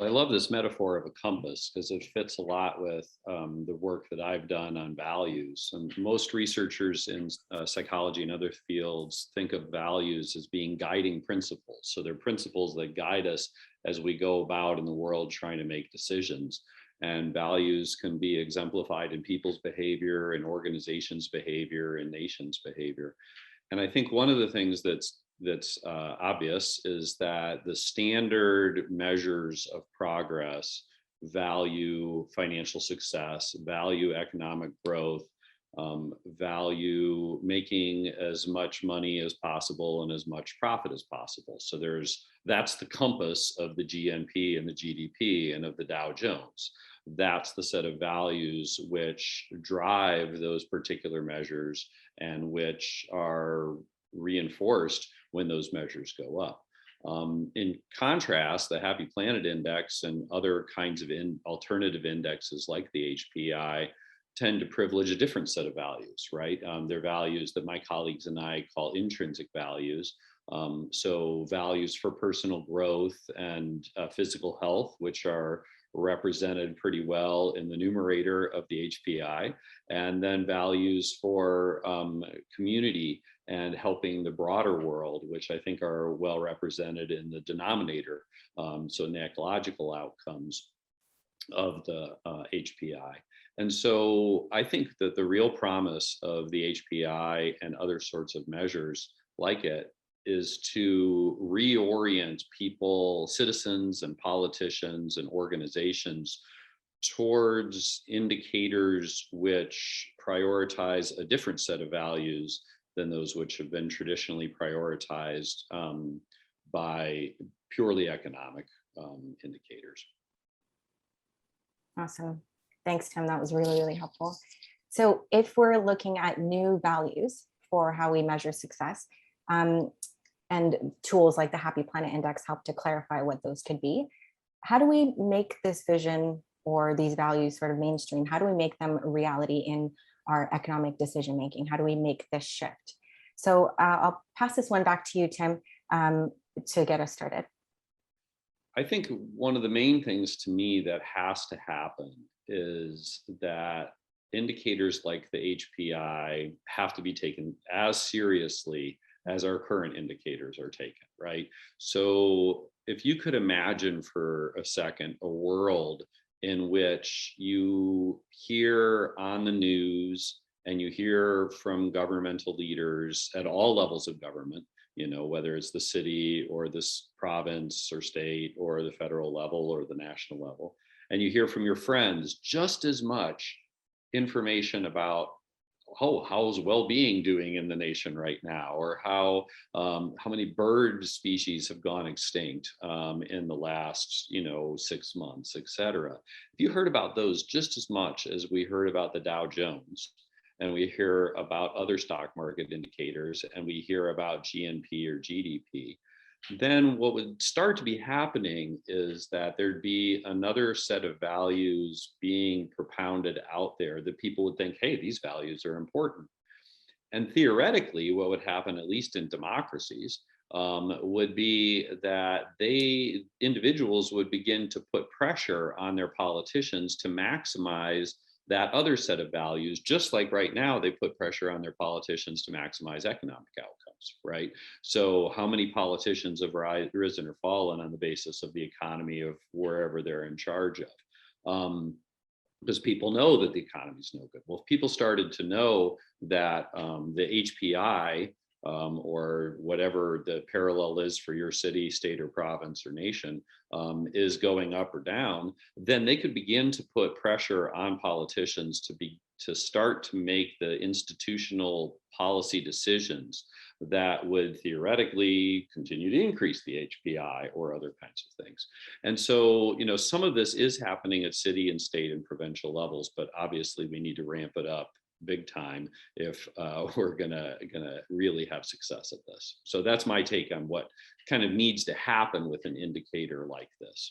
I love this metaphor of a compass because it fits a lot with the work that I've done on values. And most researchers in psychology and other fields think of values as being guiding principles. So they're principles that guide us as we go about in the world trying to make decisions. And values can be exemplified in people's behavior, in organizations' behavior, in nations' behavior. And I think one of the things that's obvious is that the standard measures of progress value financial success, value economic growth, value making as much money as possible and as much profit as possible. So that's the compass of the GNP and the GDP and of the Dow Jones. That's the set of values which drive those particular measures and which are reinforced when those measures go up. In contrast, the Happy Planet Index and other kinds of alternative indexes like the HPI tend to privilege a different set of values, right? They're values that my colleagues and I call intrinsic values. So values for personal growth and physical health, which are represented pretty well in the numerator of the HPI, and then values for community and helping the broader world, which I think are well represented in the denominator, so in the ecological outcomes of the HPI. And so I think that the real promise of the HPI and other sorts of measures like it is to reorient people, citizens and politicians and organizations towards indicators which prioritize a different set of values than those which have been traditionally prioritized by purely economic indicators. Awesome. Thanks, Tim. That was really, really helpful. So if we're looking at new values for how we measure success, and tools like the Happy Planet Index help to clarify what those could be, how do we make this vision or these values sort of mainstream? How do we make them a reality in our economic decision making? How do we make this shift? So I'll pass this one back to you, Tim, to get us started. I think one of the main things to me that has to happen is that indicators like the HPI have to be taken as seriously as our current indicators are taken, right? So if you could imagine for a second a world in which you hear on the news and you hear from governmental leaders at all levels of government, whether it's the city or this province or state or the federal level or the national level, and you hear from your friends just as much information about, oh, how's well-being doing in the nation right now, or how many bird species have gone extinct in the last 6 months, et cetera. If you heard about those just as much as we heard about the Dow Jones, and we hear about other stock market indicators, and we hear about GNP or GDP, then what would start to be happening is that there'd be another set of values being propounded out there that people would think, hey, these values are important. And theoretically, what would happen, at least in democracies, would be that individuals would begin to put pressure on their politicians to maximize that other set of values, just like right now they put pressure on their politicians to maximize economic outcomes, right? So how many politicians have risen or fallen on the basis of the economy of wherever they're in charge of? Because people know that the economy is no good. Well, if people started to know that the HPI or whatever the parallel is for your city, state, or province or nation is going up or down, then they could begin to put pressure on politicians to start to make the institutional policy decisions that would theoretically continue to increase the HPI or other kinds of things. And so, some of this is happening at city and state and provincial levels, but obviously we need to ramp it up big time if we're gonna really have success at this. So that's my take on what kind of needs to happen with an indicator like this.